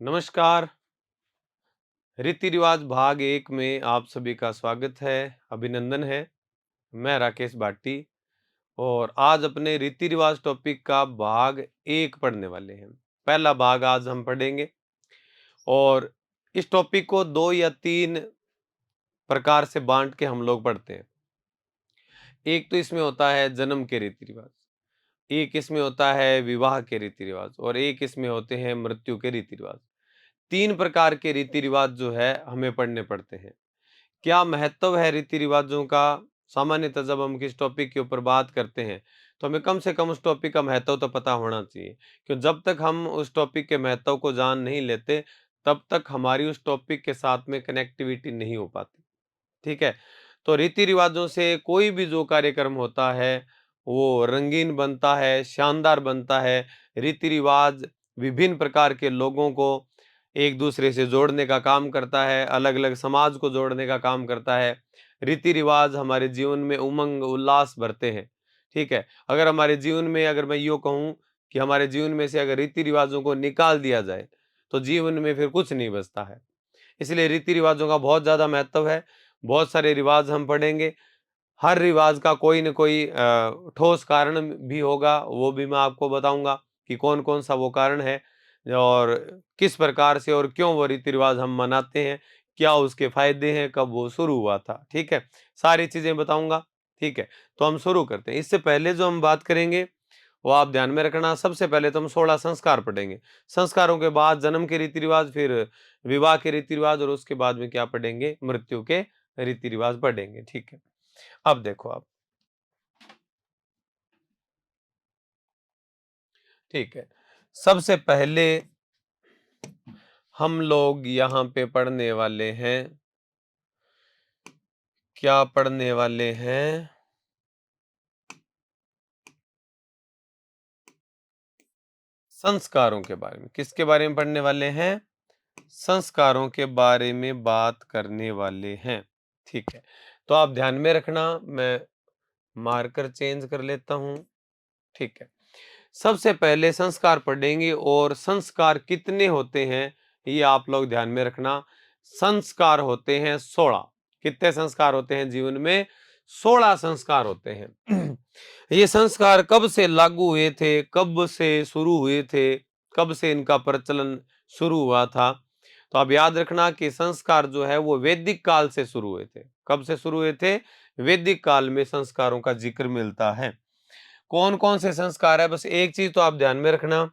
नमस्कार। रीति रिवाज भाग एक में आप सभी का स्वागत है, अभिनंदन है। मैं राकेश भाटी और आज अपने रीति रिवाज टॉपिक का भाग एक पढ़ने वाले हैं। पहला भाग आज हम पढ़ेंगे और इस टॉपिक को 2 या 3 प्रकार से बांट के हम लोग पढ़ते हैं। एक तो इसमें होता है जन्म के रीति रिवाज, एक इसमें होता है विवाह के रीति रिवाज और एक इसमें होते हैं मृत्यु के रीति रिवाज। 3 प्रकार के रीति रिवाज जो है हमें पढ़ने पड़ते हैं। क्या महत्व है रीति रिवाजों का? सामान्यतः जब हम किस टॉपिक के ऊपर बात करते हैं तो हमें कम से कम उस टॉपिक का महत्व तो पता होना चाहिए, क्यों जब तक हम उस टॉपिक के महत्व को जान नहीं लेते तब तक हमारी उस टॉपिक के साथ में कनेक्टिविटी नहीं हो पाती। ठीक है, तो रीति रिवाजों से कोई भी जो कार्यक्रम होता है वो रंगीन बनता है, शानदार बनता है। रीति रिवाज विभिन्न प्रकार के लोगों को एक दूसरे से जोड़ने का काम करता है, अलग अलग समाज को जोड़ने का काम करता है। रीति रिवाज हमारे जीवन में उमंग उल्लास भरते हैं। ठीक है, अगर हमारे जीवन में, अगर मैं यूँ कहूँ कि हमारे जीवन में से अगर रीति रिवाजों को निकाल दिया जाए तो जीवन में फिर कुछ नहीं बचता है। इसलिए रीति रिवाजों का बहुत ज्यादा महत्व है। बहुत सारे रिवाज हम पढ़ेंगे, हर रिवाज का कोई न कोई ठोस कारण भी होगा, वो भी मैं आपको बताऊंगा कि कौन कौन सा वो कारण है और किस प्रकार से और क्यों वो रीति रिवाज हम मनाते हैं, क्या उसके फायदे हैं, कब वो शुरू हुआ था। ठीक है, सारी चीजें बताऊंगा। ठीक है, तो हम शुरू करते हैं। इससे पहले जो हम बात करेंगे वो आप ध्यान में रखना। सबसे पहले तो हम 16 संस्कार पढ़ेंगे, संस्कारों के बाद जन्म के रीति रिवाज, फिर विवाह के रीति रिवाज और उसके बाद में क्या पढ़ेंगे, मृत्यु के रीति रिवाज पढ़ेंगे। ठीक है, अब देखो आप। ठीक है, सबसे पहले हम लोग यहाँ पे पढ़ने वाले हैं, क्या पढ़ने वाले हैं, संस्कारों के बारे में। किसके बारे में पढ़ने वाले हैं? संस्कारों के बारे में बात करने वाले हैं। ठीक है, तो आप ध्यान में रखना, मैं मार्कर चेंज कर लेता हूं। ठीक है, सबसे पहले संस्कार पढ़ेंगे और संस्कार कितने होते हैं ये आप लोग ध्यान में रखना। संस्कार होते हैं 16। कितने संस्कार होते हैं जीवन में? 16 संस्कार होते हैं। ये संस्कार कब से लागू हुए थे, कब से शुरू हुए थे, कब से इनका प्रचलन शुरू हुआ था? तो आप याद रखना कि संस्कार जो है वो वैदिक काल से शुरू हुए थे। कब से शुरू हुए थे? वैदिक काल में संस्कारों का जिक्र मिलता है। कौन कौन से संस्कार है? बस एक चीज तो आप ध्यान में रखना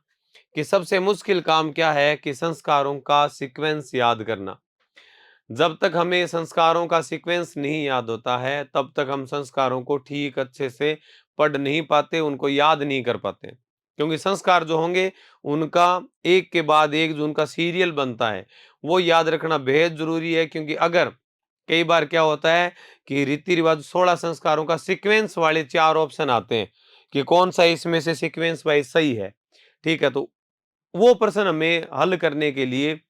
कि सबसे मुश्किल काम क्या है कि संस्कारों का सीक्वेंस याद करना। जब तक हमें संस्कारों का सीक्वेंस नहीं याद होता है तब तक हम संस्कारों को ठीक अच्छे से पढ़ नहीं पाते, उनको याद नहीं कर पाते, क्योंकि संस्कार जो होंगे उनका एक के बाद एक जो उनका सीरियल बनता है वो याद रखना बेहद जरूरी है। क्योंकि अगर कई बार क्या होता है कि रीति रिवाज 16 संस्कारों का सीक्वेंस वाले 4 ऑप्शन आते हैं कि कौन सा इसमें से सीक्वेंस वाइज सही है। ठीक है, तो वो प्रश्न हमें हल करने के लिए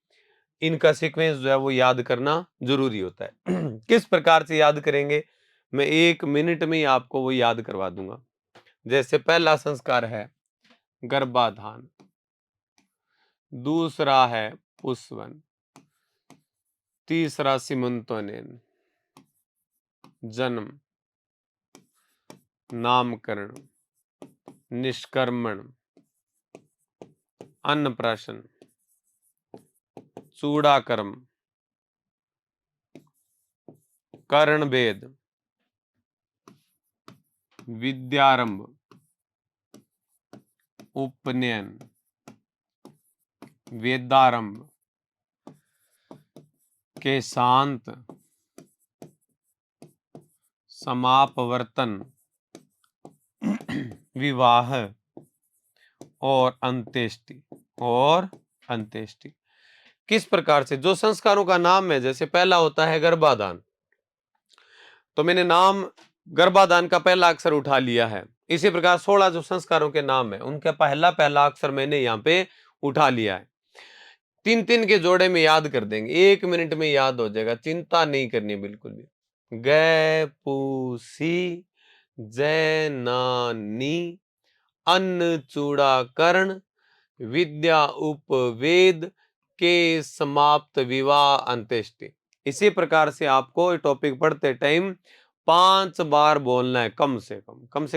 इनका सीक्वेंस जो है वो याद करना जरूरी होता है। किस प्रकार से याद करेंगे, मैं 1 मिनट में ही आपको वो याद करवा दूंगा। जैसे पहला संस्कार है गर्भाधान, दूसरा है पुष्पवन, तीसरा सीमंतोनयन, जन्म, नामकरण, निष्कर्मण, अन्नप्राशन, चूड़ाकर्म, कर्ण भेद, विद्यारंभ, उपनयन, वेदारंभ, केशांत, समापवर्तन, विवाह और अंत्येष्टि। और अंत्येष्टि किस प्रकार से? जो संस्कारों का नाम है, जैसे पहला होता है गर्भाधान, तो मैंने नाम गर्भाधान का पहला अक्षर उठा लिया है। इसी प्रकार 16 जो संस्कारों के नाम है उनका पहला पहला अक्षर मैंने यहाँ पे उठा लिया है। 3-3 के जोड़े में याद कर देंगे, 1 मिनट में याद हो जाएगा, चिंता नहीं करनी बिल्कुल भी। गै पूसी, जैनानी, अन्न चूड़ा कर्ण, विद्या उपवेद, के समाप्त विवाह अंत्येष्टि। इसी प्रकार से आपको टॉपिक पढ़ते टाइम 5 बार बोलना है, कम से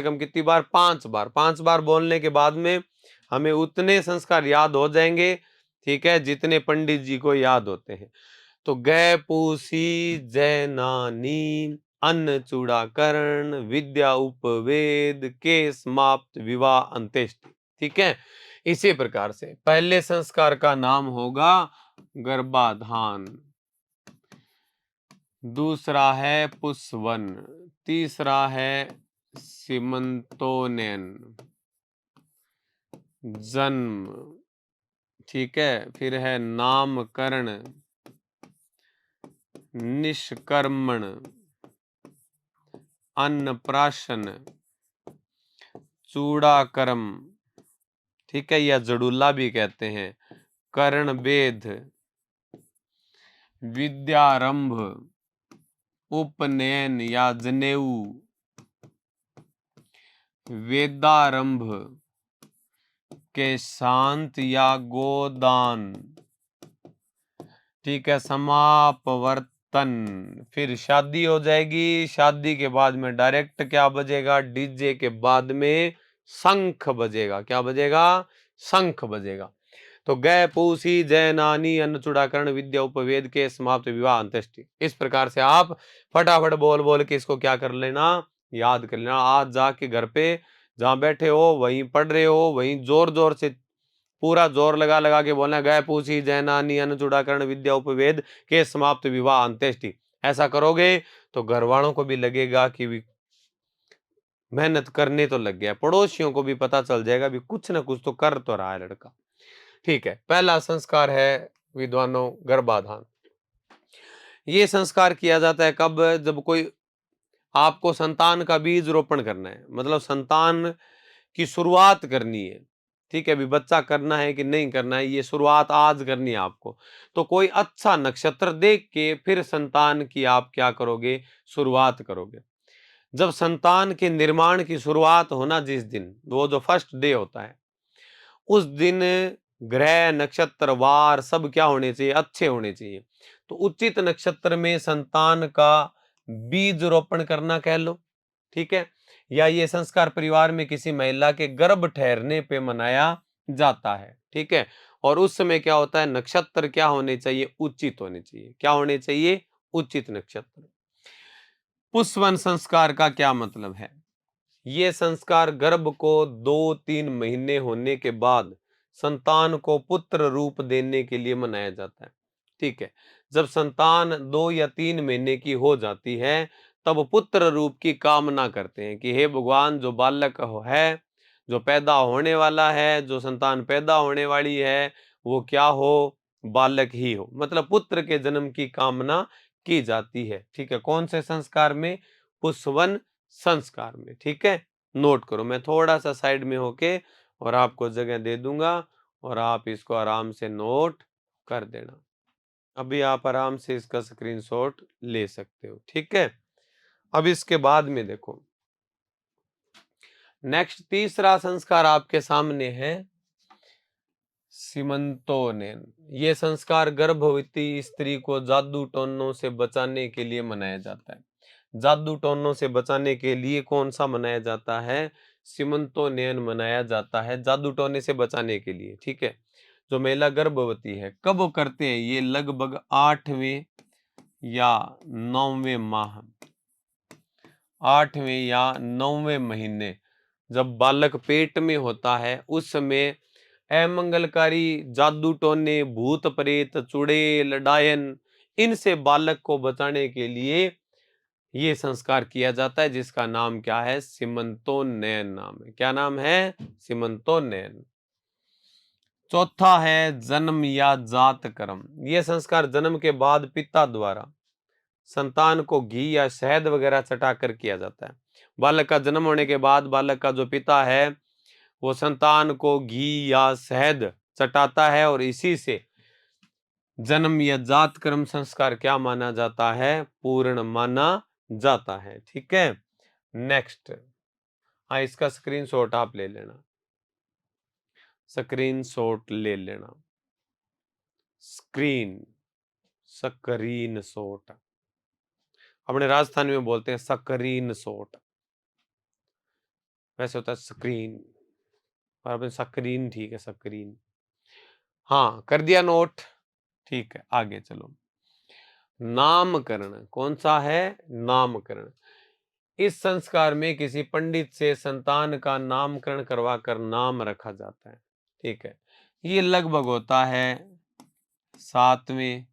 कम कितनी बार? 5 बार। 5 बार बोलने के बाद में हमें उतने संस्कार याद हो जाएंगे, ठीक है, जितने पंडित जी को याद होते हैं। तो गै पूसी जैनानी अन्न चूड़ाकरण विद्या उपवेद के समाप्त विवाह अंत्येष्टि, ठीक है। इसी प्रकार से पहले संस्कार का नाम होगा गर्भाधान, दूसरा है पुष्वन, तीसरा है सीमंतोनयन, जन्म, ठीक है, फिर है नामकरण, निष्कर्मण, अन्नप्राशन, चूड़ाकर्म, ठीक है, या जड़ूला भी कहते हैं, कर्ण वेद, विद्यारंभ, उपनयन या जनेऊ, वेदारंभ, केशांत या गोदान, ठीक है, समापवर्तन, फिर शादी हो जाएगी। शादी के बाद में डायरेक्ट क्या बजेगा? डीजे के बाद में शंख बजेगा। क्या बजेगा? शंख बजेगा। तो गै पूसी जैनानी अन्न चूड़ाकरण विद्या उपवेद के समाप्त विवाह अंत्येष्टि। इस प्रकार से आप फटाफट बोल बोल के इसको क्या कर लेना? याद कर लेना। आज जाके घर पे जहां बैठे हो वहीं पढ़ रहे हो, वहीं जोर जोर से पूरा जोर लगा लगा के बोलना, गै पूसी जैनानी अन्न चूड़ाकरण विद्या उपवेद के समाप्त विवाह अंत्येष्टि। ऐसा करोगे तो घर वालों को भी लगेगा कि मेहनत करने तो लग गया, पड़ोसियों को भी पता चल जाएगा भी कुछ ना कुछ तो कर तो रहा है लड़का, ठीक है। पहला संस्कार है विद्वानों गर्भाधान। ये संस्कार किया जाता है कब? जब कोई आपको संतान का बीज रोपण करना है, मतलब संतान की शुरुआत करनी है, ठीक है। अभी बच्चा करना है कि नहीं करना है, ये शुरुआत आज करनी है आपको। तो कोई अच्छा नक्षत्र देख के फिर संतान की आप क्या करोगे? शुरुआत करोगे। जब संतान के निर्माण की शुरुआत होना जिस दिन, वो जो फर्स्ट डे होता है, उस दिन ग्रह नक्षत्र वार सब क्या होने चाहिए? अच्छे होने चाहिए। तो उचित नक्षत्र में संतान का बीज रोपण करना कह लो, ठीक है। या ये संस्कार परिवार में किसी महिला के गर्भ ठहरने पे मनाया जाता है, ठीक है। और उस समय क्या होता है? नक्षत्र क्या होने चाहिए? उचित होने चाहिए। क्या होने चाहिए? उचित नक्षत्र। पुष्पवन संस्कार का क्या मतलब है? ये संस्कार गर्भ को 2-3 महीने होने के बाद संतान को पुत्र रूप देने के लिए मनाया जाता है, ठीक है। जब संतान 2 या 3 महीने की हो जाती है तब पुत्र रूप की कामना करते हैं कि हे भगवान, जो बालक है, जो पैदा होने वाला है, जो संतान पैदा होने वाली है, वो क्या हो? बालक ही हो। मतलब पुत्र के जन्म की कामना की जाती है, ठीक है। कौन से संस्कार में? पुष्पवन संस्कार में, ठीक है। नोट करो, मैं थोड़ा सा साइड में होके और आपको जगह दे दूंगा और आप इसको आराम से नोट कर देना। अभी आप आराम से इसका स्क्रीनशॉट ले सकते हो, ठीक है। अब इसके बाद में देखो, नेक्स्ट तीसरा संस्कार आपके सामने है सीमंतोनयन। ये संस्कार गर्भवती स्त्री को जादू टोनों से बचाने के लिए मनाया जाता है। जादू टोनों से बचाने के लिए कौन सा मनाया जाता है? सीमंतोनयन मनाया जाता है, जादू टोने से बचाने के लिए, ठीक है। जो महिला गर्भवती है, कब करते हैं ये? लगभग 8वें या 9वें माह, 8वें या 9वें महीने, जब बालक पेट में होता है, उस समय अमंगलकारी जादू टोने, भूत प्रेत, चुड़ैल, डायन, इनसे बालक को बचाने के लिए ये संस्कार किया जाता है, जिसका नाम क्या है? सीमंतोन्नयन नाम है। क्या नाम है? सीमंतोन्नयन। चौथा है जन्म या जात कर्म। यह संस्कार जन्म के बाद पिता द्वारा संतान को घी या शहद वगैरह चटाकर किया जाता है। बालक का जन्म होने के बाद बालक का जो पिता है वो संतान को घी या शहद चटाता है और इसी से जन्म या जात कर्म संस्कार क्या माना जाता है? पूर्ण माना जाता है, ठीक है। नेक्स्ट, हाँ, इसका स्क्रीनशॉट आप ले लेना, स्क्रीनशॉट ले लेना। Screen, screen shot. अपने राजस्थान में बोलते हैं स्क्रीन शॉट, वैसे होता है स्क्रीन, और अपने स्क्रीन ठीक है, स्क्रीन। हाँ, कर दिया नोट, ठीक है, आगे चलो। नामकरण, कौन सा है? नामकरण। इस संस्कार में किसी पंडित से संतान का नामकरण करवाकर नाम रखा जाता है, ठीक है। ये लगभग होता है 7वें,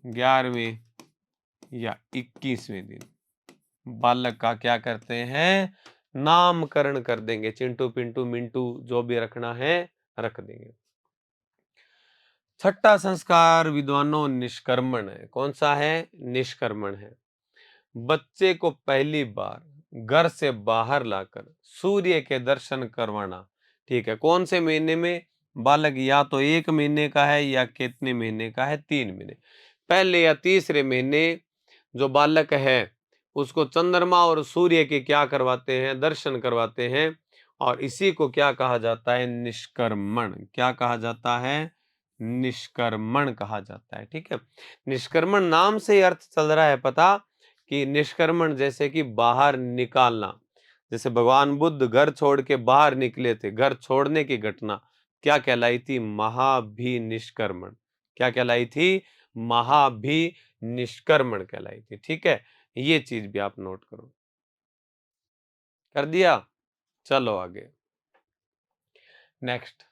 11वें या 21वें दिन बालक का क्या करते हैं? नामकरण कर देंगे। चिंटू, पिंटू, मिंटू जो भी रखना है रख देंगे। छठा संस्कार विद्वानों निष्कर्मण है। कौन सा है? निष्कर्मण है। बच्चे को पहली बार घर से बाहर लाकर सूर्य के दर्शन करवाना, ठीक है। कौन से महीने में? बालक या तो 1 महीने का है या कितने महीने का है? 3 महीने। पहले या तीसरे महीने जो बालक है उसको चंद्रमा और सूर्य के क्या करवाते हैं? दर्शन करवाते हैं, और इसी को क्या कहा जाता है? निष्कर्मण। क्या कहा जाता है? निष्कर्मण कहा जाता है, ठीक है। निष्कर्मण नाम से ही अर्थ चल रहा है पता, कि निष्कर्मण जैसे कि बाहर निकालना। जैसे भगवान बुद्ध घर छोड़ के बाहर निकले थे, घर छोड़ने की घटना क्या कहलाई थी? महाभिनिष्कर्मण। क्या कहलाई थी? महाभिनिष्कर्मण कहलाई थी, ठीक है। ये चीज भी आप नोट करो। कर दिया? चलो आगे। नेक्स्ट,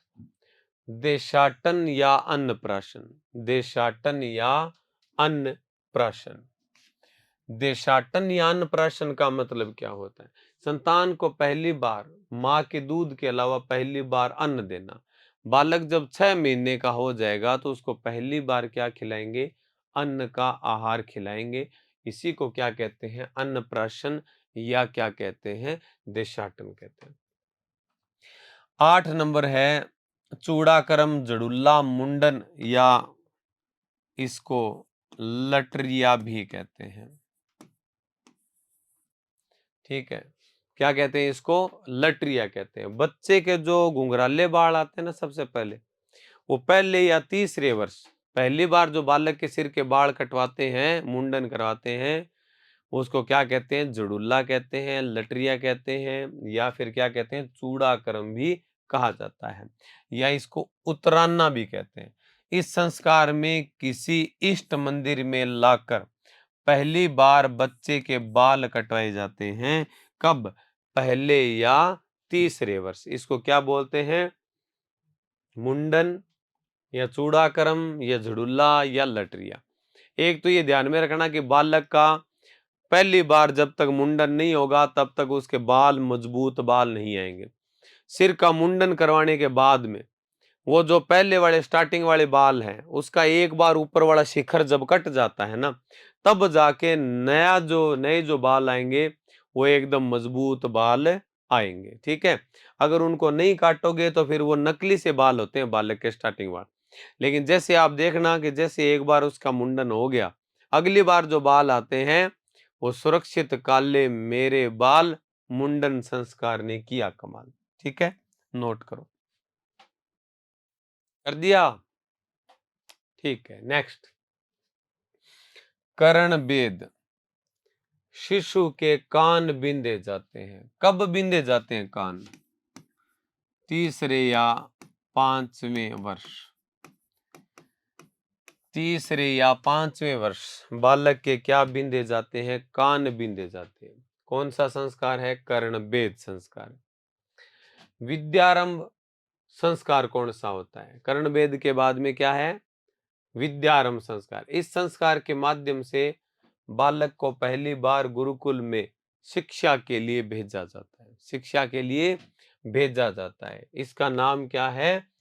देशाटन या अन्नप्राशन। देशाटन या अन्नप्राशन। देशाटन या अन्नप्राशन का मतलब क्या होता है? संतान को पहली बार माँ के दूध के अलावा पहली बार अन्न देना। बालक जब 6 महीने का हो जाएगा तो उसको पहली बार क्या खिलाएंगे? अन्न का आहार खिलाएंगे। इसी को क्या कहते हैं? अन्नप्राशन, या क्या कहते हैं? देशाटन कहते हैं। 8 नंबर है चूड़ाकरम, जड़ुल्ला, मुंडन, या इसको लटरिया भी कहते हैं, ठीक है। क्या कहते हैं इसको? लटरिया कहते हैं। बच्चे के जो घुंघराले बाल आते हैं ना, सबसे पहले वो पहले या तीसरे वर्ष पहली बार जो बालक के सिर के बाल कटवाते हैं, मुंडन करवाते हैं, उसको क्या कहते हैं? जड़ुल्ला कहते हैं, लटरिया कहते हैं, या फिर क्या कहते हैं? चूड़ाकरम भी कहा जाता है, या इसको उतराना भी कहते हैं। इस संस्कार में किसी इष्ट मंदिर में लाकर पहली बार बच्चे के बाल कटवाए जाते हैं। कब? पहले या तीसरे वर्ष। इसको क्या बोलते हैं? मुंडन, या चूड़ाकरम, या झुड़ुल्ला, या लटरिया। एक तो ये ध्यान में रखना कि बालक का पहली बार जब तक मुंडन नहीं होगा तब तक उसके बाल मजबूत बाल नहीं आएंगे। सिर का मुंडन करवाने के बाद में वो जो पहले वाले स्टार्टिंग वाले बाल हैं उसका एक बार ऊपर वाला शिखर जब कट जाता है ना, तब जाके नए जो बाल आएंगे वो एकदम मजबूत बाल आएंगे, ठीक है। अगर उनको नहीं काटोगे तो फिर वो नकली से बाल होते हैं बालक के स्टार्टिंग बाल। लेकिन जैसे आप देखना कि जैसे एक बार उसका मुंडन हो गया, अगली बार जो बाल आते हैं वो सुरक्षित काले मेरे बाल, मुंडन संस्कार ने किया कमाल, ठीक है। नोट करो। कर दिया? ठीक है। नेक्स्ट, कर्ण भेद। शिशु के कान बींधे जाते हैं। कब बींधे जाते हैं कान? तीसरे या 5वें वर्ष। तीसरे या 5वें वर्ष बालक के क्या बींधे जाते हैं? कान बींधे जाते हैं। कौन सा संस्कार है? कर्ण भेद संस्कार। विद्यारंभ संस्कार कौन सा होता है? कर्ण भेद के बाद में क्या है? विद्यारंभ संस्कार। इस संस्कार के माध्यम से बालक को पहली बार गुरुकुल में शिक्षा के लिए भेजा जाता है। शिक्षा के लिए भेजा जाता है। इसका नाम क्या है?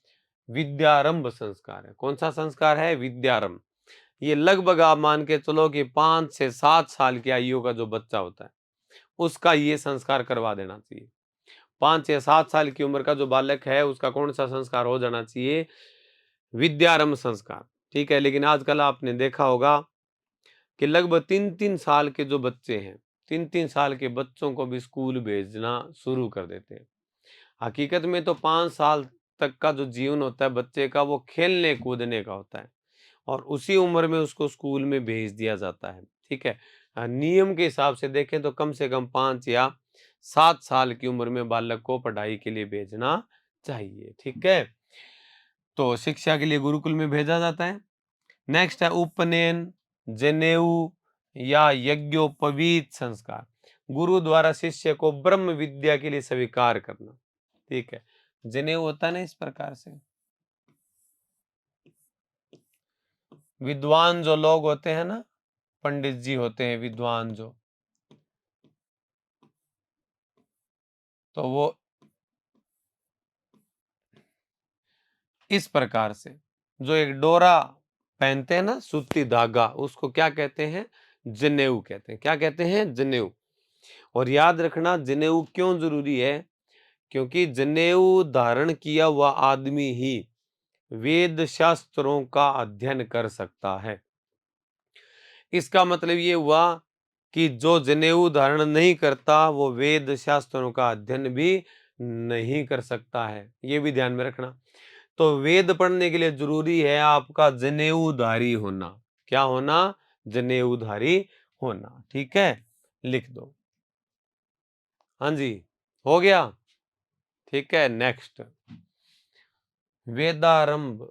विद्यारंभ संस्कार है। कौन सा संस्कार है? विद्यारंभ। ये लगभग आप मान के चलो कि 5 से 7 साल की आयु का जो बच्चा होता है उसका ये संस्कार करवा देना चाहिए। 5 या 7 साल की उम्र का जो बालक है उसका कौन सा संस्कार हो जाना चाहिए? विद्यारंभ संस्कार, ठीक है। लेकिन आजकल आपने देखा होगा कि लगभग 3-3 साल के जो बच्चे हैं, 3-3 साल के बच्चों को भी स्कूल भेजना शुरू कर देते हैं। हकीकत में तो 5 साल तक का जो जीवन होता है बच्चे का, वो खेलने कूदने का होता है और उसी उम्र में उसको स्कूल में भेज दिया जाता है। ठीक है, नियम के हिसाब से देखें तो कम से कम 5 या 7 साल की उम्र में बालक को पढ़ाई के लिए भेजना चाहिए। ठीक है, तो शिक्षा के लिए गुरुकुल में भेजा जाता है। नेक्स्ट है उपनयन, जनेऊ या यज्ञोपवीत संस्कार। गुरु द्वारा शिष्य को ब्रह्म विद्या के लिए स्वीकार करना। ठीक है, जनेऊ होता है ना इस प्रकार से, विद्वान जो लोग होते हैं ना, पंडित जी होते हैं विद्वान जो, तो वो इस प्रकार से जो एक डोरा पहनते हैं ना, सूती धागा, उसको क्या कहते हैं? जनेऊ कहते हैं। क्या कहते हैं? जनेऊ। और याद रखना जनेऊ क्यों जरूरी है? क्योंकि जनेऊ धारण किया हुआ आदमी ही वेद शास्त्रों का अध्ययन कर सकता है। इसका मतलब ये हुआ कि जो जनेऊ धारण नहीं करता वो वेद शास्त्रों का अध्ययन भी नहीं कर सकता है, ये भी ध्यान में रखना। तो वेद पढ़ने के लिए जरूरी है आपका जनेऊधारी होना। क्या होना? जनेऊधारी होना। ठीक है, लिख दो। हाँ जी, हो गया। ठीक है, नेक्स्ट वेदारंभ।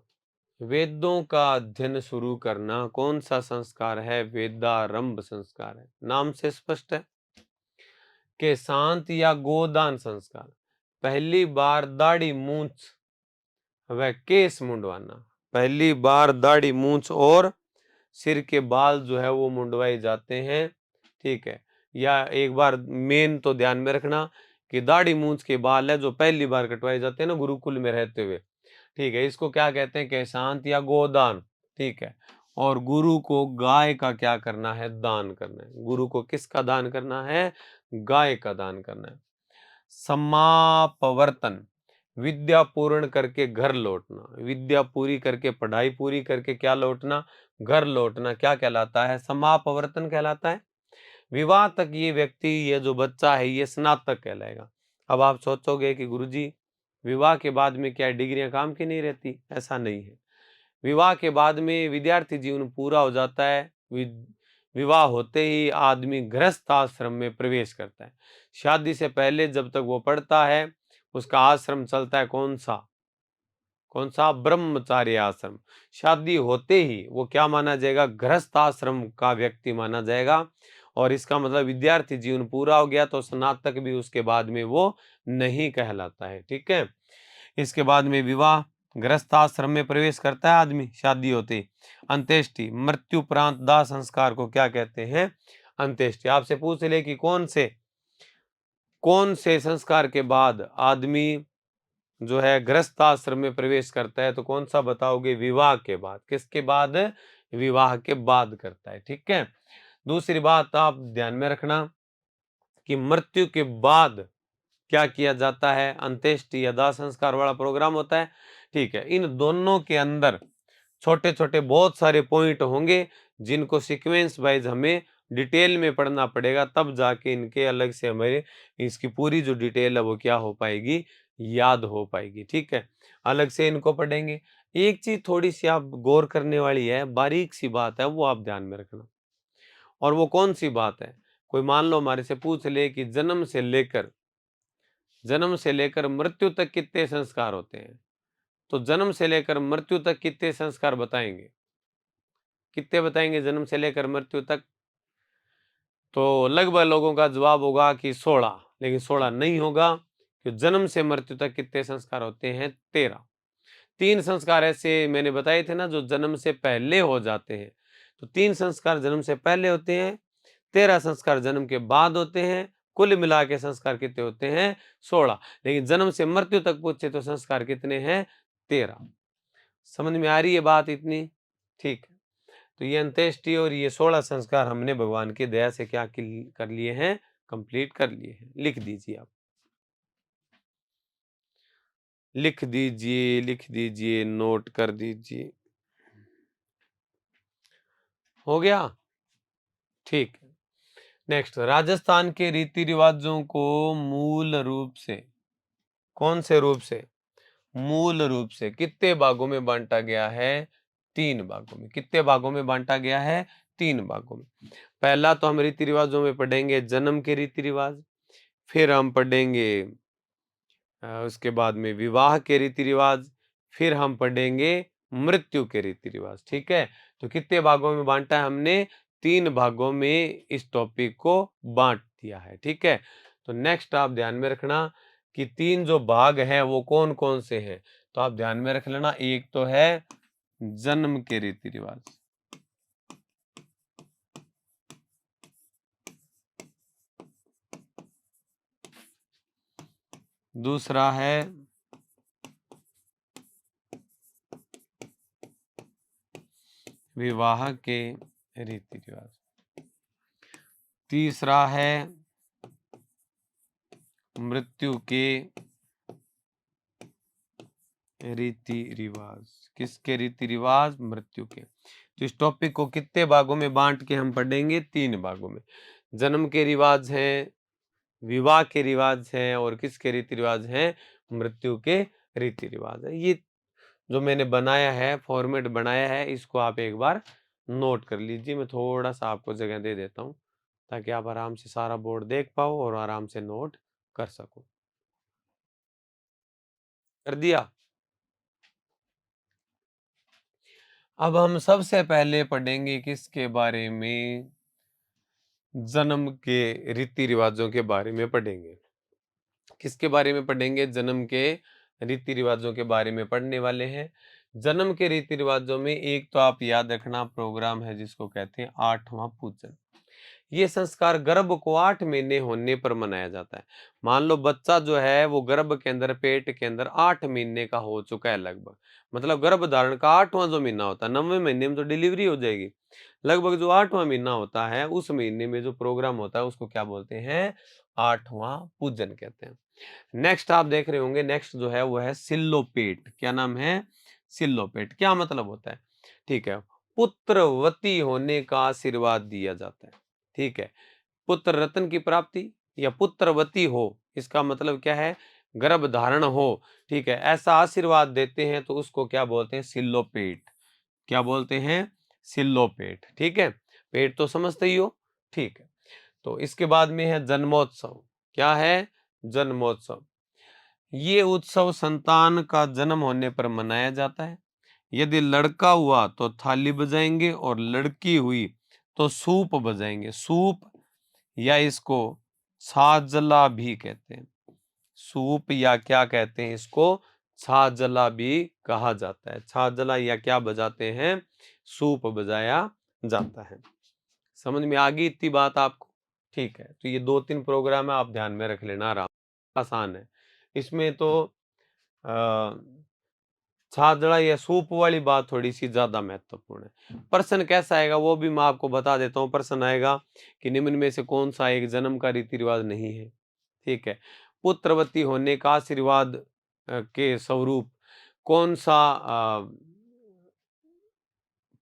वेदों का अध्ययन शुरू करना कौन सा संस्कार है? वेदारंभ संस्कार है। नाम से स्पष्ट है कि शांत या गोदान संस्कार। पहली बार दाढ़ी मूंछ व केस मुंडवाना। पहली बार दाढ़ी मूंछ और सिर के बाल जो है वो मुंडवाए जाते हैं। ठीक है, या एक बार मेन तो ध्यान में रखना कि दाढ़ी मूंछ के बाल है जो पहली बार कटवाए जाते हैं ना गुरुकुल में रहते हुए। ठीक है, इसको क्या कहते हैं? केशांत या गोदान। ठीक है, और गुरु को गाय का क्या करना है? दान करना है। गुरु को किसका दान करना है? गाय का दान करना है। समापवर्तन, विद्या पूर्ण करके घर लौटना। विद्या पूरी करके, पढ़ाई पूरी करके क्या लौटना? घर लौटना। क्या कहलाता है? समापवर्तन कहलाता है। विवाह तक ये व्यक्ति, ये जो बच्चा है, ये स्नातक कहलाएगा। अब आप सोचोगे कि गुरुजी विवाह के बाद में क्या डिग्रियां काम की नहीं रहती? ऐसा नहीं है। विवाह के बाद में विद्यार्थी जीवन पूरा हो जाता है। विवाह होते ही आदमी गृहस्थ आश्रम में प्रवेश करता है। शादी से पहले जब तक वो पढ़ता है उसका आश्रम चलता है कौन सा? कौन सा? ब्रह्मचार्य आश्रम। शादी होते ही वो क्या माना जाएगा? गृहस्थ आश्रम का व्यक्ति माना जाएगा। और इसका मतलब विद्यार्थी जीवन पूरा हो गया तो स्नातक भी उसके बाद में वो नहीं कहलाता है। ठीक है, इसके बाद में विवाह, गृहस्थ आश्रम में प्रवेश करता है आदमी शादी होते ही। अंत्येष्टि, मृत्युपरांत दाह संस्कार को क्या कहते हैं? अंत्येष्टि। आपसे पूछ ले कि कौन से संस्कार के बाद आदमी जो है गृहस्थ आश्रम में प्रवेश करता है, तो कौन सा बताओगे? विवाह के बाद। किसके बाद? विवाह के बाद करता है। ठीक है, दूसरी बात आप ध्यान में रखना कि मृत्यु के बाद क्या किया जाता है? अंत्येष्टि या दाह संस्कार वाला प्रोग्राम होता है। ठीक है, इन दोनों के अंदर छोटे छोटे बहुत सारे पॉइंट होंगे जिनको सीक्वेंस वाइज हमें डिटेल में पढ़ना पड़ेगा, तब जाके इनके अलग से हमारे इसकी पूरी जो डिटेल है वो क्या हो पाएगी? याद हो पाएगी। ठीक है, अलग से इनको पढ़ेंगे। एक चीज थोड़ी सी आप गौर करने वाली है, बारीक सी बात है, वो आप ध्यान में रखना। और वो कौन सी बात है? कोई मान लो हमारे से पूछ ले कि जन्म से लेकर मृत्यु तक कितने संस्कार होते हैं, तो जन्म से लेकर मृत्यु तक कितने संस्कार बताएंगे? कितने बताएंगे जन्म से लेकर मृत्यु तक? तो लगभग लोगों का जवाब होगा कि 16, लेकिन 16 नहीं होगा। कि जन्म से मृत्यु तक कितने संस्कार होते हैं? 13। 3 संस्कार ऐसे मैंने बताए थे ना जो जन्म से पहले हो जाते हैं। तो 3 संस्कार जन्म से पहले होते हैं, 13 संस्कार जन्म के बाद होते हैं। कुल मिला के संस्कार कितने होते हैं? 16। लेकिन जन्म से मृत्यु तक पूछे तो संस्कार कितने हैं? 13। समझ में आ रही है बात इतनी? ठीक है, तो ये अंत्येष्टि और ये 16 संस्कार हमने भगवान की दया से क्या कर लिए हैं? कंप्लीट कर लिए हैं। लिख दीजिए आप, लिख दीजिए, नोट कर दीजिए। हो गया? ठीक है, नेक्स्ट राजस्थान के रीति रिवाजों को मूल रूप से, कौन से रूप से? मूल रूप से कितने भागों में बांटा गया है? 3 भागों में। कितने भागों में बांटा गया है? 3 भागों में। पहला तो हम रीति रिवाजों में पढ़ेंगे जन्म के रीति रिवाज, फिर हम पढ़ेंगे उसके बाद में विवाह के रीति रिवाज, फिर हम पढ़ेंगे मृत्यु के रीति रिवाज। ठीक है, तो कितने भागों में बांटा है हमने? 3 भागों में इस टॉपिक को बांट दिया है। ठीक है, तो नेक्स्ट आप ध्यान में रखना कि 3 जो भाग हैं वो कौन कौन से हैं, तो आप ध्यान में रख लेना। एक तो है जन्म के रीति रिवाज, दूसरा है विवाह के रीति रिवाज, तीसरा है मृत्यु के रीति रिवाज। किसके रीति रिवाज? मृत्यु के। तो इस टॉपिक को कितने भागों में बांट के हम पढ़ेंगे? 3 भागों में। जन्म के रिवाज हैं, विवाह के रिवाज हैं, और किसके रीति रिवाज हैं? मृत्यु के रीति रिवाज है। ये जो मैंने बनाया है, फॉर्मेट बनाया है, इसको आप एक बार नोट कर लीजिए। मैं थोड़ा सा आपको जगह दे देता हूँ ताकि आप आराम से सारा बोर्ड देख पाओ और आराम से नोट कर सको। कर दिया? अब हम सबसे पहले पढ़ेंगे किसके बारे में? जन्म के रीति रिवाजों के बारे में पढ़ेंगे। किसके बारे में पढ़ेंगे? जन्म के रीति रिवाजों के बारे में पढ़ने वाले हैं। जन्म के रीति रिवाजों में एक तो आप याद रखना प्रोग्राम है जिसको कहते हैं 8वां पूजन। ये संस्कार गर्भ को 8 महीने होने पर मनाया जाता है। मान लो बच्चा जो है वो गर्भ के अंदर, पेट के अंदर 8 महीने का हो चुका है लगभग, मतलब गर्भ धारण का 8वां जो महीना होता है, 9वें महीने में तो डिलीवरी हो जाएगी, लगभग जो 8वां महीना होता है उस महीने में जो प्रोग्राम होता है उसको क्या बोलते हैं? 8वां पूजन कहते हैं। नेक्स्ट आप देख रहे होंगे, नेक्स्ट जो है वो है सिल्लोपेट। क्या नाम है? सिल्लोपेट। क्या मतलब होता है? ठीक है, पुत्रवती होने का आशीर्वाद दिया जाता है। ठीक है, पुत्र रत्न की प्राप्ति या पुत्रवती हो, इसका मतलब क्या है? गर्भ धारण हो। ठीक है, ऐसा आशीर्वाद देते हैं तो उसको क्या बोलते हैं? सिल्लोपेट। क्या बोलते हैं? सिल्लोपेट। ठीक है, पेट तो समझते ही हो। ठीक है, तो इसके बाद में है जन्मोत्सव। क्या है? जन्मोत्सव। ये उत्सव संतान का जन्म होने पर मनाया जाता है। यदि लड़का हुआ तो थाली बजाएंगे और लड़की हुई तो सूप बजाएंगे। सूप या इसको छाजला भी कहते हैं। सूप या क्या कहते हैं इसको? छाजला भी कहा जाता है। छाजला या क्या बजाते हैं? सूप बजाया जाता है। समझ में आ गई इतनी बात आपको? ठीक है, तो ये 2-3 प्रोग्राम है, आप ध्यान में रख लेना, आराम, आसान है। इसमें तो छाजड़ा या सूप वाली बात थोड़ी सी ज्यादा महत्वपूर्ण है। प्रश्न कैसा आएगा वो भी मैं आपको बता देता हूँ। प्रश्न आएगा कि निम्न में से कौन सा एक जन्म का रीति रिवाज नहीं है? ठीक है, पुत्रवती होने का आशीर्वाद के स्वरूप कौन सा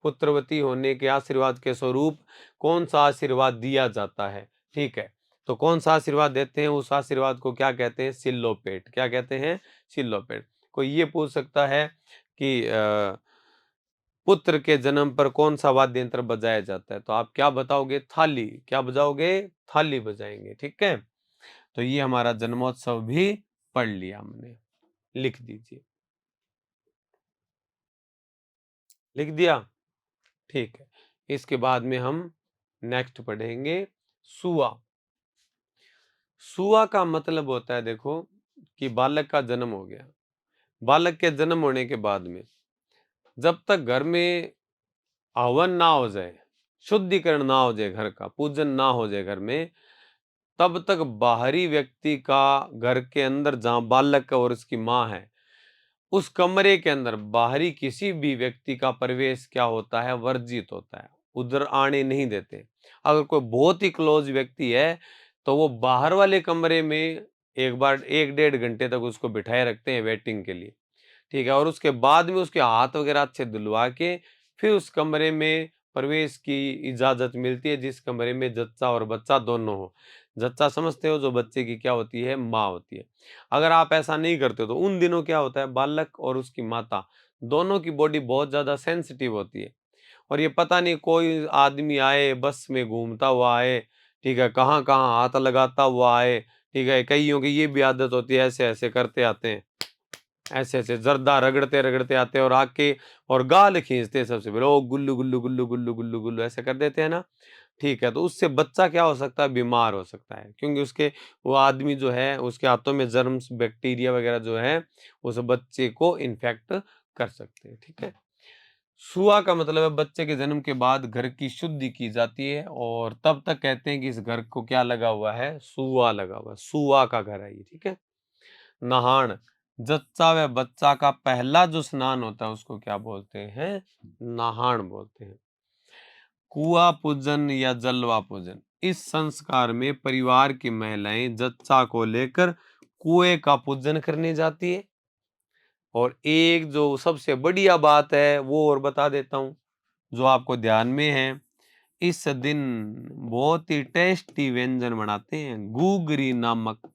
पुत्रवती होने के आशीर्वाद के स्वरूप कौन सा आशीर्वाद दिया जाता है? ठीक है, तो कौन सा आशीर्वाद देते हैं? उस आशीर्वाद को क्या कहते हैं? सिल्लोपेट। क्या कहते हैं? सिल्लोपेट। कोई ये पूछ सकता है कि पुत्र के जन्म पर कौन सा वाद्य यंत्र बजाया जाता है? तो आप क्या बताओगे? थाली। क्या बजाओगे? थाली बजाएंगे। ठीक है, तो ये हमारा जन्मोत्सव भी पढ़ लिया हमने। लिख दीजिए। लिख दिया? ठीक है, इसके बाद में हम नेक्स्ट पढ़ेंगे सुआ। सुआ का मतलब होता है, देखो, कि बालक का जन्म हो गया। बालक के जन्म होने के बाद में जब तक घर में हवन ना हो जाए, शुद्धिकरण ना हो जाए, घर का पूजन ना हो जाए घर में, तब तक बाहरी व्यक्ति का घर के अंदर जहां बालक और उसकी मां है उस कमरे के अंदर बाहरी किसी भी व्यक्ति का प्रवेश क्या होता है? वर्जित होता है। उधर आने नहीं देते। अगर कोई बहुत ही क्लोज व्यक्ति है तो वो बाहर वाले कमरे में एक बार 1-1.5 घंटे तक उसको बिठाए रखते हैं वेटिंग के लिए। ठीक है, और उसके बाद में उसके हाथ वगैरह अच्छे धुलवा के फिर उस कमरे में प्रवेश की इजाजत मिलती है जिस कमरे में जच्चा और बच्चा दोनों हो। जच्चा समझते हो, जो बच्चे की क्या होती है, माँ होती है। अगर आप ऐसा नहीं करते हो तो उन दिनों क्या होता है, बालक और उसकी माता दोनों की बॉडी बहुत ज्यादा सेंसिटिव होती है। और ये पता नहीं कोई आदमी आए, बस में घूमता हुआ आए, ठीक है, कहाँ कहाँ हाथ लगाता हुआ आए, ठीक है। कईयों की ये भी आदत होती है, ऐसे ऐसे करते आते हैं, ऐसे ऐसे जर्दा रगड़ते रगड़ते आते हैं और आके और गाल खींचते हैं सबसे पहले, ओ गुल्लू गुल्लू गुल्लू गुल्लू गुल्लू गुल्लू ऐसे कर देते हैं ना। ठीक है, तो उससे बच्चा क्या हो सकता है, बीमार हो सकता है, क्योंकि उसके वो आदमी जो है उसके हाथों में जर्म्स बैक्टीरिया वगैरह जो है उस बच्चे को इन्फेक्ट कर सकते हैं। ठीक है। सुआ का मतलब है बच्चे के जन्म के बाद घर की शुद्धि की जाती है और तब तक कहते हैं कि इस घर को क्या लगा हुआ है, सुआ लगा हुआ है, सुआ का घर है ये। ठीक है। नहान, जच्चा व बच्चा का पहला जो स्नान होता है उसको क्या बोलते हैं, नहान बोलते हैं। कुआ पूजन या जलवा पूजन, इस संस्कार में परिवार की महिलाएं जच्चा को लेकर कुएं का पूजन करने जाती है। और एक जो सबसे बढ़िया बात है वो और बता देता हूँ, जो आपको ध्यान में है, इस दिन बहुत ही टेस्टी व्यंजन बनाते हैं, गुगरी नामक।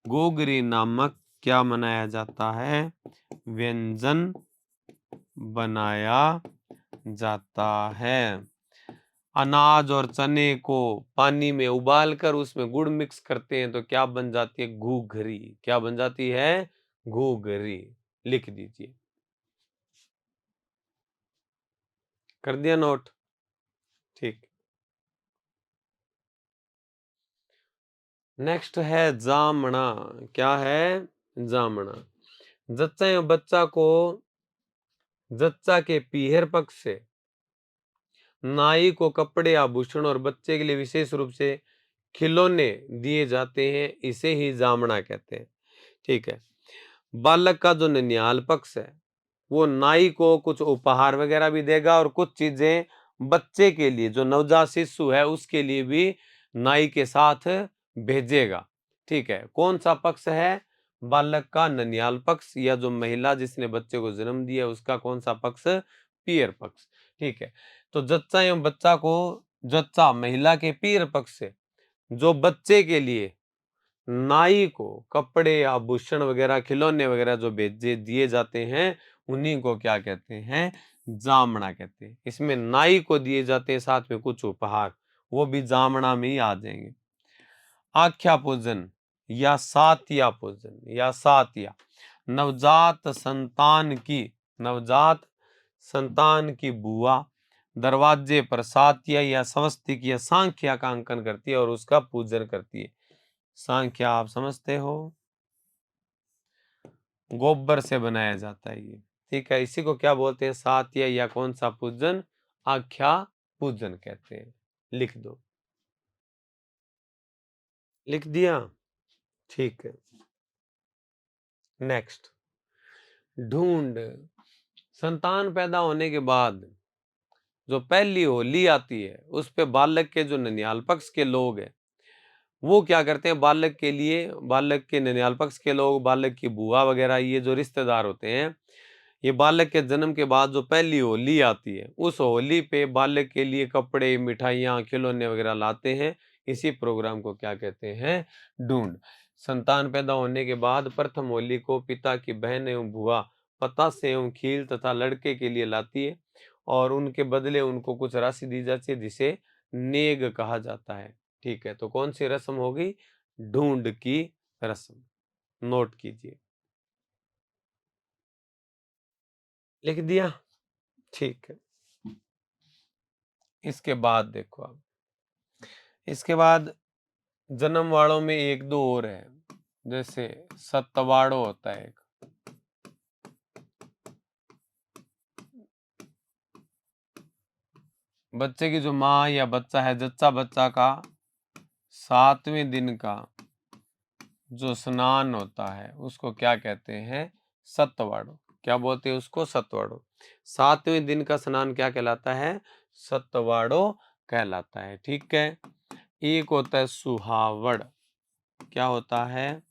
गोगरी नामक क्या मनाया जाता है, व्यंजन बनाया जाता है। अनाज और चने को पानी में उबालकर उसमें गुड़ मिक्स करते हैं तो क्या बन जाती है, घूघरी। क्या बन जाती है, घूघरी। लिख दीजिए। कर दिया नोट। ठीक। नेक्स्ट है जामना। क्या है, जामना। जच्चा या बच्चा को जच्चा के पीहर पक्ष से नाई को कपड़े आभूषण और बच्चे के लिए विशेष रूप से खिलौने दिए जाते हैं, इसे ही जामना कहते हैं। ठीक है। बालक का जो ननिहाल पक्ष है वो नाई को कुछ उपहार वगैरह भी देगा और कुछ चीजें बच्चे के लिए, जो नवजात शिशु है उसके लिए भी नाई के साथ भेजेगा। ठीक है। कौन सा पक्ष है, बालक का ननिहाल पक्ष, या जो महिला जिसने बच्चे को जन्म दिया उसका कौन सा पक्ष, पियर पक्ष। ठीक है। तो जच्चा एवं बच्चा को, जच्चा महिला के पियर पक्ष से जो बच्चे के लिए नाई को कपड़े आभूषण वगैरह खिलौने वगैरह जो भेजे दिए जाते हैं उन्हीं को क्या कहते हैं, जामना कहते हैं। इसमें नाई को दिए जाते हैं साथ में कुछ उपहार, वो भी जामना में ही आ जाएंगे। आख्या पूजन या सातिया पूजन या सातिया, नवजात संतान की, नवजात संतान की बुआ दरवाजे पर सातिया या स्वस्तिक या सांख्या का अंकन करती है और उसका पूजन करती है। सांख्या आप समझते हो, गोबर से बनाया जाता है ये। ठीक है। इसी को क्या बोलते हैं, सातिया या कौन सा पूजन, आख्या पूजन कहते हैं। लिख दो। लिख दिया। ठीक है। नेक्स्ट, ढूंढ। संतान पैदा होने के बाद जो पहली होली आती है उस पे बालक के जो ननिहाल पक्ष के लोग हैं वो क्या करते हैं, बालक के लिए, बालक के ननिहाल पक्ष के लोग, बालक की बुआ वगैरह, ये जो रिश्तेदार होते हैं, ये बालक के जन्म के बाद जो पहली होली आती है उस होली पे बालक के लिए कपड़े, मिठाइयाँ, खिलौने वगैरह लाते हैं। इसी प्रोग्राम को क्या कहते हैं, ढूंढ। संतान पैदा होने के बाद प्रथम होली को पिता की बहन एवं बुआ पतासे एवं खील तथा लड़के के लिए लाती है और उनके बदले उनको कुछ राशि दी जाती है जिसे नेग कहा जाता है। ठीक है। तो कौन सी रस्म होगी, ढूंढ की रस्म। नोट कीजिए। लिख दिया। ठीक है। इसके बाद देखो अब, इसके बाद जन्म वालों में एक दो और है, जैसे सतवाड़ो होता है एक। बच्चे की जो माँ या बच्चा है, जच्चा बच्चा का 7वें दिन का जो स्नान होता है उसको क्या कहते हैं, सतवाड़ो। क्या बोलते हैं उसको, सतवाड़ो। 7वें दिन का स्नान क्या कहलाता है, सतवाड़ो कहलाता है। ठीक है। एक होता है सुहावड़। क्या होता है,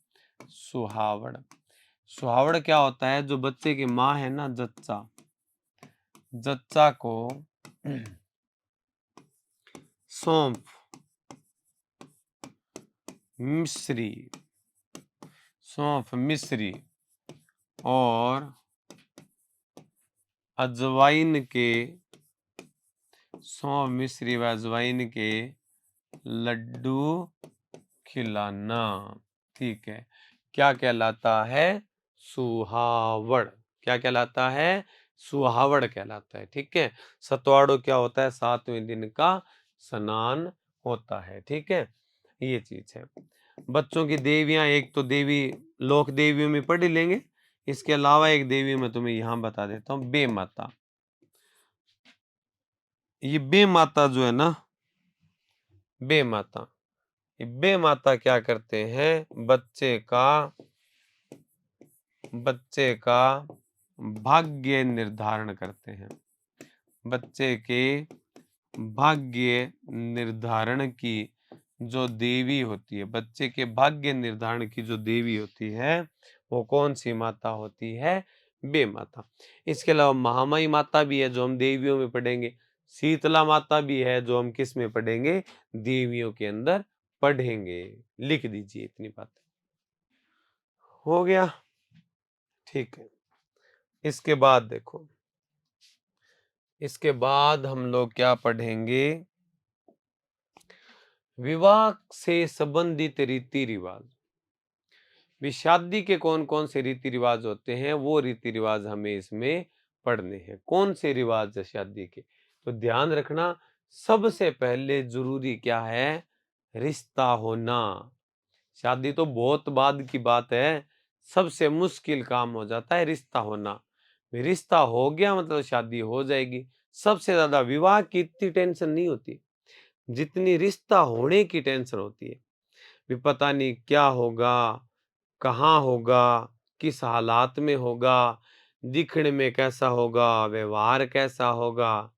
सुहावड़। सुहावड़ क्या होता है, जो बच्चे की माँ है ना, जच्चा, जच्चा को सौंफ, मिश्री, सौंफ, मिश्री और अजवाइन के, सौंफ, मिश्री व अजवाइन के लड्डू खिलाना। ठीक है, क्या कहलाता है? सुहावड़। क्या कहलाता है? सुहावड़ कहलाता है। ठीक है, सतवाड़ो क्या होता है? 7वें दिन का स्नान होता है। ठीक है, ये चीज है। बच्चों की देवियां, एक तो देवी लोक देवियों में पढ़ लेंगे, इसके अलावा एक देवी मैं तुम्हें यहां बता देता हूँ, बे माता। ये बे माता जो है ना, बे माता, ये बे माता क्या करते हैं? बच्चे का भाग्य निर्धारण करते हैं। बच्चे के भाग्य निर्धारण की जो देवी होती है, बच्चे के भाग्य निर्धारण की जो देवी होती है, वो कौन सी माता होती है? बे माता। इसके अलावा महामाई माता भी है जो हम देवियों में पढ़ेंगे, शीतला माता भी है जो हम किस में पढ़ेंगे? देवियों के अंदर पढ़ेंगे। लिख दीजिए इतनी बात। हो गया? ठीक है, इसके बाद देखो, इसके बाद हम लोग क्या पढ़ेंगे? विवाह से संबंधित रीति रिवाज। शादी के कौन कौन से रीति रिवाज होते हैं, वो रीति रिवाज हमें इसमें पढ़ने हैं। कौन से रिवाज है शादी के? तो ध्यान रखना, सबसे पहले जरूरी क्या है? रिश्ता होना। शादी तो बहुत बाद की बात है, सबसे मुश्किल काम हो जाता है रिश्ता होना। रिश्ता हो गया मतलब शादी हो जाएगी। सबसे ज्यादा विवाह की इतनी टेंशन नहीं होती जितनी रिश्ता होने की टेंशन होती है। भी पता नहीं क्या होगा, कहाँ होगा, किस हालात में होगा, दिखने में कैसा होगा, व्यवहार कैसा होगा,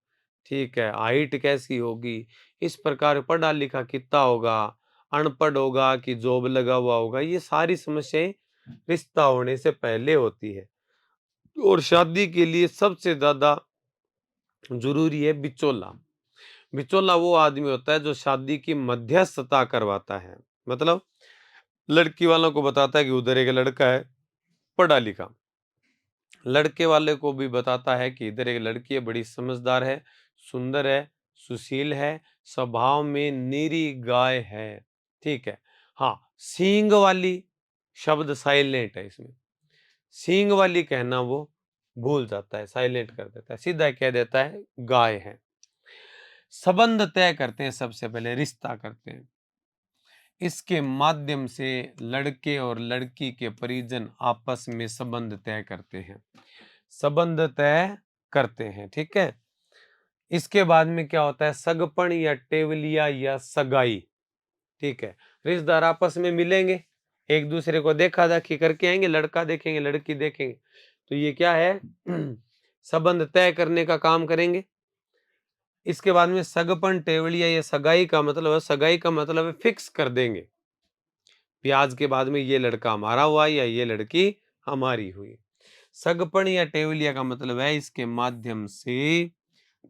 ठीक है, हाइट कैसी होगी, इस प्रकार पढ़ा लिखा कितना होगा, अनपढ़ होगा कि जॉब लगा हुआ होगा, ये सारी समस्याएं रिश्ता होने से पहले होती है। और शादी के लिए सबसे ज्यादा जरूरी है बिचौला। बिचौला वो आदमी होता है जो शादी की मध्यस्थता करवाता है, मतलब लड़की वालों को बताता है कि उधर एक लड़का है पढ़ा लिखा, लड़के वाले को भी बताता है कि इधर एक लड़की है बड़ी समझदार है, सुंदर है, सुशील है, स्वभाव में निरी गाय है। ठीक है, हाँ, सींग वाली शब्द साइलेंट है इसमें, सींग वाली कहना वो भूल जाता है, साइलेंट कर देता है, सीधा कह देता है गाय है। संबंध तय करते हैं, सबसे पहले रिश्ता करते हैं, इसके माध्यम से लड़के और लड़की के परिजन आपस में संबंध तय करते हैं, संबंध तय करते हैं। ठीक है, इसके बाद में क्या होता है? सगपण या टेवलिया या सगाई। ठीक है, रिश्तेदार आपस में मिलेंगे, एक दूसरे को देखा देखी करके आएंगे, लड़का देखेंगे लड़की देखेंगे, तो ये क्या है? संबंध तय करने का काम करेंगे। इसके बाद में सगपन टेवलिया या सगाई का मतलब है, सगाई का मतलब है फिक्स कर देंगे, ब्याज के बाद में ये लड़का हमारा हुआ या ये लड़की हमारी हुई। सगपन या टेवलिया का मतलब है इसके माध्यम से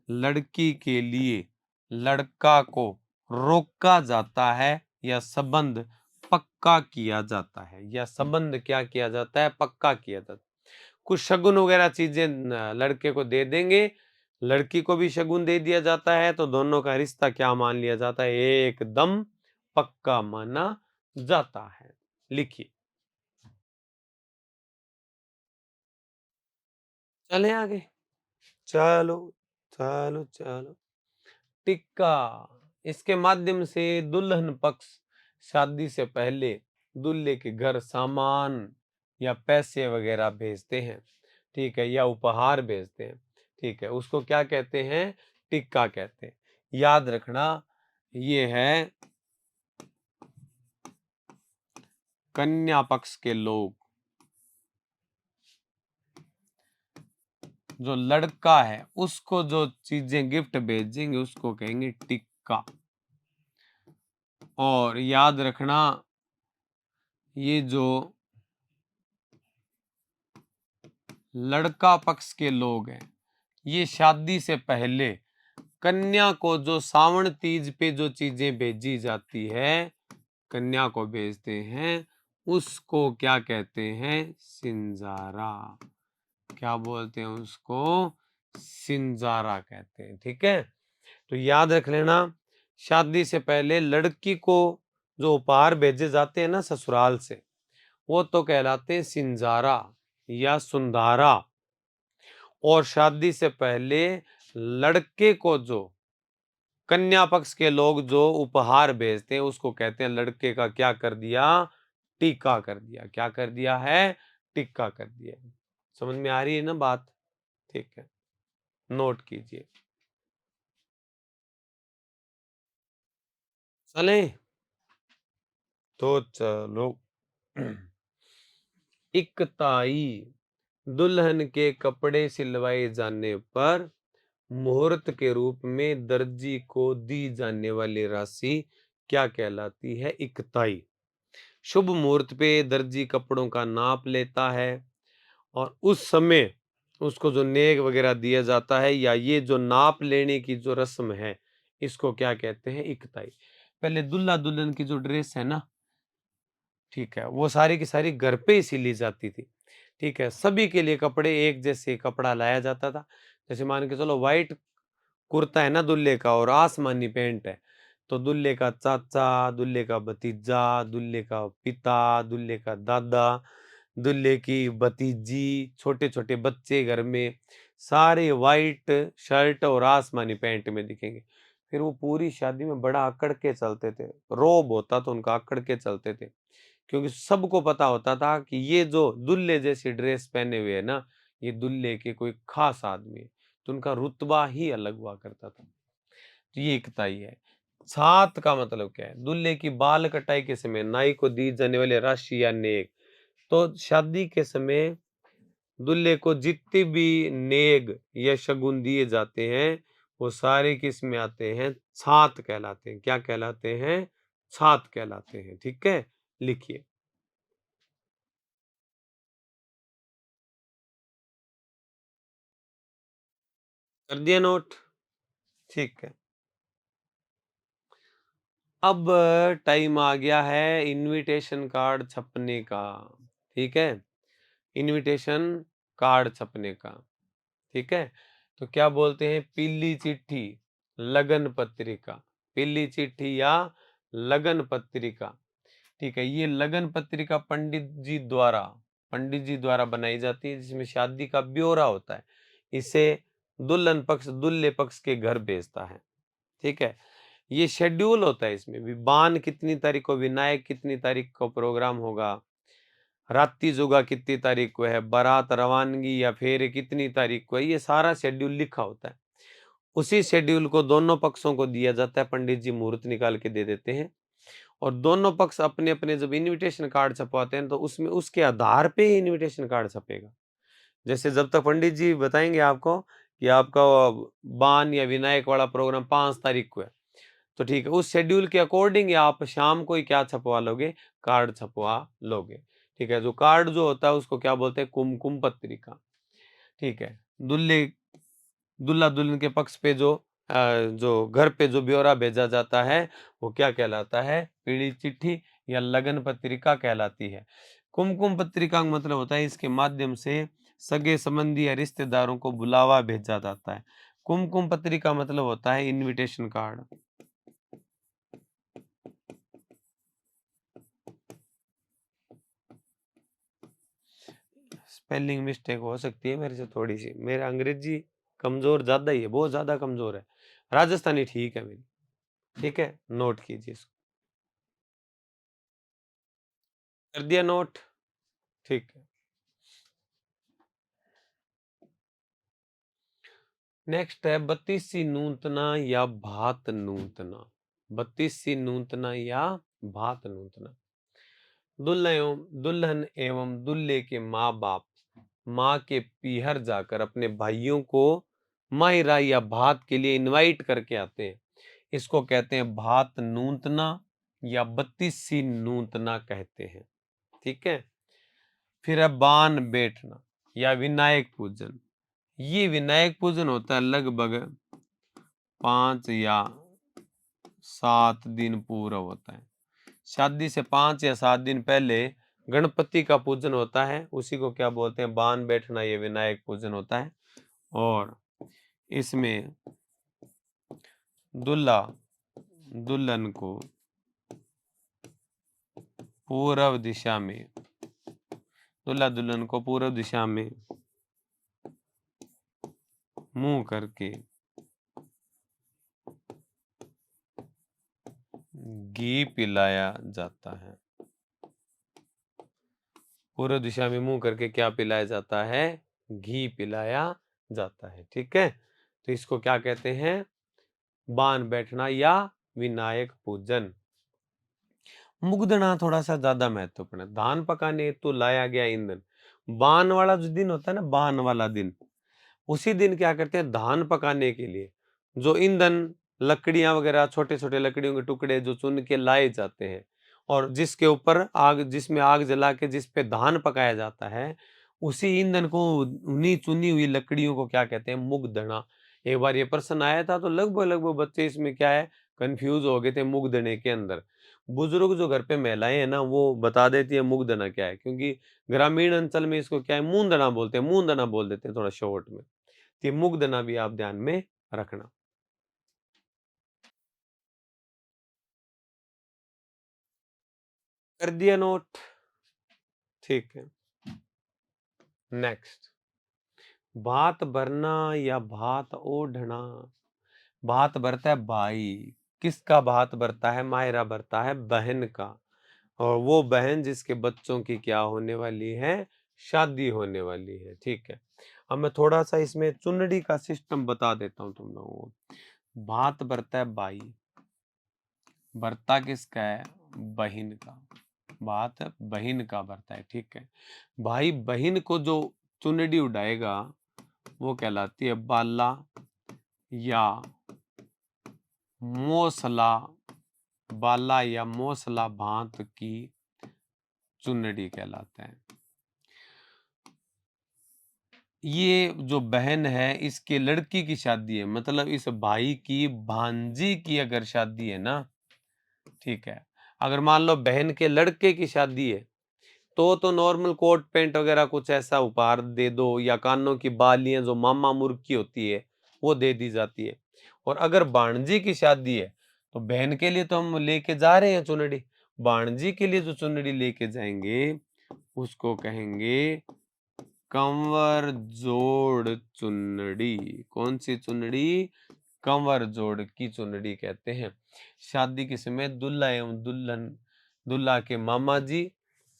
लड़की के लिए लड़का को रोका जाता है या संबंध पक्का किया जाता है, या संबंध क्या किया जाता है? पक्का किया जाता है। कुछ शगुन वगैरह चीजें लड़के को दे देंगे, लड़की को भी शगुन दे दिया जाता है, तो दोनों का रिश्ता क्या मान लिया जाता है? एकदम पक्का माना जाता है। लिखिए, चले आगे, चलो चलो चलो। टिक्का, इसके माध्यम से दुल्हन पक्ष शादी से पहले दूल्हे के घर सामान या पैसे वगैरह भेजते हैं, ठीक है, या उपहार भेजते हैं। ठीक है, उसको क्या कहते हैं? टिक्का कहते हैं। याद रखना, ये है कन्या पक्ष के लोग, जो लड़का है उसको जो चीजें गिफ्ट भेजेंगे उसको कहेंगे टिक्का। और याद रखना, ये जो लड़का पक्ष के लोग हैं, ये शादी से पहले कन्या को जो सावन तीज पे जो चीजें भेजी जाती है, कन्या को भेजते हैं, उसको क्या कहते हैं? सिंजारा। क्या बोलते हैं उसको? सिंजारा कहते हैं। ठीक है, तो याद रख लेना, शादी से पहले लड़की को जो उपहार भेजे जाते हैं ना ससुराल से, वो तो कहलाते हैं सिंजारा या सुंधारा। और शादी से पहले लड़के को जो कन्या पक्ष के लोग जो उपहार भेजते हैं, उसको कहते हैं लड़के का क्या कर दिया? टीका कर दिया। क्या कर दिया है? टिक्का कर दिया। समझ में आ रही है ना बात? ठीक है, नोट कीजिए। चले तो चलो। इकताई, दुल्हन के कपड़े सिलवाए जाने पर मुहूर्त के रूप में दर्जी को दी जाने वाली राशि क्या कहलाती है? इकताई। शुभ मुहूर्त पे दर्जी कपड़ों का नाप लेता है और उस समय उसको जो नेग वगैरह दिया जाता है, या ये जो नाप लेने की जो रस्म है, इसको क्या कहते हैं? इकताई। पहले दुल्हा दुल्हन की जो ड्रेस है ना, ठीक है, वो सारी की सारी घर पे ही सिली जाती थी। ठीक है, सभी के लिए कपड़े एक जैसे कपड़ा लाया जाता था। जैसे मान के चलो व्हाइट कुर्ता है ना दूल्हे का और आसमानी पैंट है, तो दूल्हे का चाचा, दूल्हे का भतीजा, दूल्हे का पिता, दूल्हे का दादा, दूल्हे की भतीजी, छोटे-छोटे बच्चे घर में, सारे व्हाइट शर्ट और आसमानी पैंट में दिखेंगे। फिर वो पूरी शादी में बड़ा अकड़ के चलते थे, रोब होता तो उनका अकड़ के चलते थे। क्योंकि सबको पता होता था कि ये जो दूल्हे जैसी ड्रेस पहने हुए है ना, ये दूल्हे के कोई खास आदमी है, तो उनका रुतबा ही अलग हुआ करता था। तो ये इकताई है। सात का मतलब क्या है? दूल्हे की बाल कटाई के समय नाई को दी जाने वाली राशि या नेक। तो शादी के समय दूल्हे को जितने भी नेग या शगुन दिए जाते हैं, वो सारे किस में आते हैं? छात कहलाते हैं। क्या कहलाते हैं? छात कहलाते हैं। ठीक है, लिखिए। कर दिया नोट? ठीक है। अब टाइम आ गया है इनविटेशन कार्ड छपने का। ठीक है, इनविटेशन कार्ड छपने का। ठीक है, तो क्या बोलते हैं? पीली चिट्ठी, लगन पत्रिका। पीली चिट्ठी या लगन पत्रिका। ठीक है, ये लगन पत्रिका पंडित जी द्वारा बनाई जाती है, जिसमें शादी का ब्यौरा होता है। इसे दुल्हन पक्ष दूल्हे पक्ष के घर भेजता है। ठीक है, ये शेड्यूल होता है, इसमें विवान कितनी तारीख को, विनायक कितनी तारीख को प्रोग्राम होगा, रात्रि जुगा कितनी तारीख को है, बारात रवानगी या फेरे कितनी तारीख को है, ये सारा शेड्यूल लिखा होता है। उसी शेड्यूल को दोनों पक्षों को दिया जाता है, पंडित जी मुहूर्त निकाल के दे देते हैं और दोनों पक्ष अपने-अपने जब इन्विटेशन कार्ड छपवाते हैं, तो उसमें उसके आधार पे ही इन्विटेशन कार्ड छपेगा। जैसे जब तक पंडित जी बताएँगे आपको कि आपका बान या विनायक वाला प्रोग्राम 5 तारीख को है, तो ठीक है, उस शेड्यूल के अकॉर्डिंग आप शाम को ही क्या छपवा लोगे? कार्ड छपवा लोगे। ठीक है, जो कार्ड जो होता है उसको क्या बोलते हैं? कुमकुम पत्रिका। ठीक है, दूल्हा-दुल्हन के पक्ष पे जो घर पे जो ब्यौरा भेजा जाता है, वो क्या कहलाता है? पीली चिट्ठी या लगन पत्रिका कहलाती है। कुमकुम पत्रिका का मतलब होता है इसके माध्यम से सगे-संबंधी या रिश्तेदारों को बुलावा भेजा जाता है। कुमकुम पत्रिका मतलब होता है इन्विटेशन कार्ड। स्पेलिंग मिस्टेक हो सकती है मेरे से थोड़ी-सी। मेरा अंग्रेजी कमज़ोर ज़्यादा ही है, बहुत ज़्यादा कमज़ोर है। राजस्थानी ठीक है मेरी, ठीक है? नोट कीजिए इसको। कर दिया नोट? ठीक है। नेक्स्ट है बत्तीसी नूतना या भात नूतना। बत्तीसी नूतना या भात नूतना। दुल्हन एवं दूल्हे के माँ बाप माँ के पीहर जाकर अपने भाइयों को माहिरा या भात के लिए इनवाइट करके आते हैं। इसको कहते हैं भात नूतना या बत्तीसी नूतना कहते हैं। ठीक है, फिर है बान बैठना या विनायक पूजन। ये विनायक पूजन होता है लगभग 5 या 7 दिन पूर्व होता है। शादी से 5 या 7 दिन पहले गणपति का पूजन होता है, उसी को क्या बोलते हैं, बान बैठना, ये विनायक पूजन होता है। और इसमें दूल्हा दुल्हन को पूर्व दिशा में दूल्हा दुल्हन को पूर्व दिशा में मुंह करके घी पिलाया जाता है। पूर्व दिशा में मुंह करके क्या पिलाया जाता है, घी पिलाया जाता है। ठीक है, तो इसको क्या कहते हैं, बान बैठना या विनायक पूजन। मुग्धना थोड़ा सा ज्यादा महत्वपूर्ण है। धान पकाने हेतु लाया गया ईंधन, बान वाला जो दिन होता है ना, बान वाला दिन, उसी दिन क्या करते हैं, धान पकाने के लिए जो ईंधन, लकड़ियां वगैरह, छोटे छोटे लकड़ियों के टुकड़े जो चुन के लाए जाते हैं और जिसके ऊपर आग, जिसमें आग जला के जिस पे धान पकाया जाता है, उसी ईंधन को, उन्हीं चुनी हुई लकड़ियों को क्या कहते हैं, मुग्धना। एक बार ये प्रश्न आया था तो लगभग लगभग बच्चे इसमें क्या है, कंफ्यूज हो गए थे मुग्धने के अंदर। बुजुर्ग जो घर पे महिलाएं हैं ना, वो बता देती है मुग्धना क्या है, क्योंकि ग्रामीण अंचल में इसको क्या है, मूंदना बोलते हैं, मूंदना बोल देते हैं थोड़ा शॉर्ट में। ये मुग्धना भी आप ध्यान में रखना। कर दिया नोट, ठीक है। नेक्स्ट, भात भरना या भात ओढ़ना। भात भरता है भाई, किसका भात भरता है, मायरा भरता है बहन का, और वो बहन जिसके बच्चों की क्या होने वाली है, शादी होने वाली है। ठीक है, अब मैं थोड़ा सा इसमें चुनड़ी का सिस्टम बता देता हूँ तुम लोगों को। भात भरता है भाई, भरता किसका है, बहन का, बात बहन का भरता है। ठीक है, भाई बहन को जो चुनड़ी उड़ाएगा वो कहलाती है बाला या मोसला। बाला या मोसला भात की चुनड़ी कहलाता है। ये जो बहन है, इसके लड़की की शादी है, मतलब इस भाई की भांजी की अगर शादी है ना, ठीक है, अगर मान लो बहन के लड़के की शादी है तो नॉर्मल कोट पैंट वगैरह कुछ ऐसा उपहार दे दो, या कानों की बालियां जो मामा मुर्ग होती है वो दे दी जाती है। और अगर भांजी की शादी है तो बहन के लिए तो हम लेके जा रहे हैं चुनड़ी, भांजी के लिए जो चुनड़ी लेके जाएंगे उसको कहेंगे कंवर जोड़ चुनड़ी। कौन सी चुनड़ी, कंवर जोड़ की चुनड़ी कहते हैं। शादी के समय दुल्हा एवं दुल्हन, दुल्हा के मामा जी,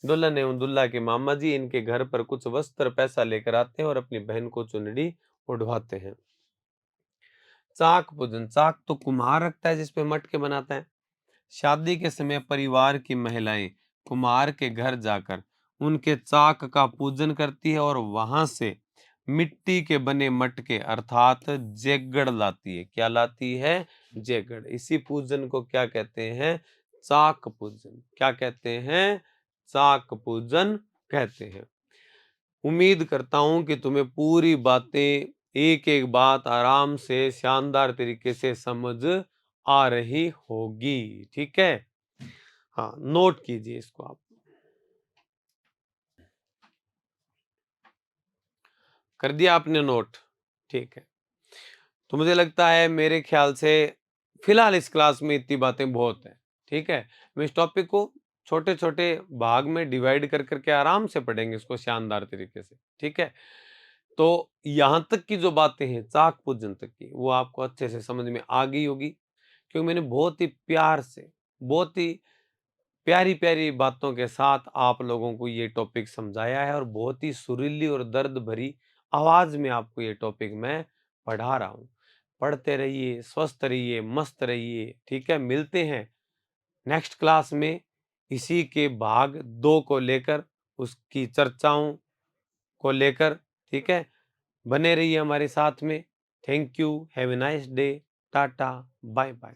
दुल्हन एवं दुल्हा के मामा जी इनके घर पर कुछ वस्त्र पैसा लेकर आते हैं और अपनी बहन को चुनड़ी उड़वाते हैं। चाक पूजन, चाक तो कुम्हार रखता है जिसपे मटके बनाता है। शादी के समय परिवार की महिलाएं कुम्हार के घर जाकर उनके चाक का पूजन करती है और वहां से मिट्टी के बने मटके अर्थात जेगड़ लाती है। क्या लाती है, जेगड़। इसी पूजन को क्या कहते हैं, चाक पूजन। क्या कहते हैं, चाक पूजन कहते हैं। उम्मीद करता हूं कि तुम्हें पूरी बातें, एक एक बात आराम से शानदार तरीके से समझ आ रही होगी। ठीक है, हाँ, नोट कीजिए इसको आप। कर दिया आपने नोट, ठीक है। तो मुझे लगता है, मेरे ख्याल से फिलहाल इस क्लास में इतनी बातें बहुत है। ठीक है, मैं इस टॉपिक को छोटे छोटे भाग में डिवाइड कर करके आराम से पढ़ेंगे इसको शानदार तरीके से। ठीक है, तो यहाँ तक की जो बातें हैं चाक पूजन तक की, वो आपको अच्छे से समझ में आ गई होगी, क्योंकि मैंने बहुत ही प्यार से, बहुत ही प्यारी प्यारी बातों के साथ आप लोगों को ये टॉपिक समझाया है, और बहुत ही सुरीली और दर्द भरी आवाज में आपको ये टॉपिक मैं पढ़ा रहा हूँ। पढ़ते रहिए, स्वस्थ रहिए, मस्त रहिए। ठीक है, मिलते हैं नेक्स्ट क्लास में इसी के भाग 2 को लेकर, उसकी चर्चाओं को लेकर। ठीक है, बने रहिए हमारे साथ में। Thank you, have a nice day, tata, bye bye.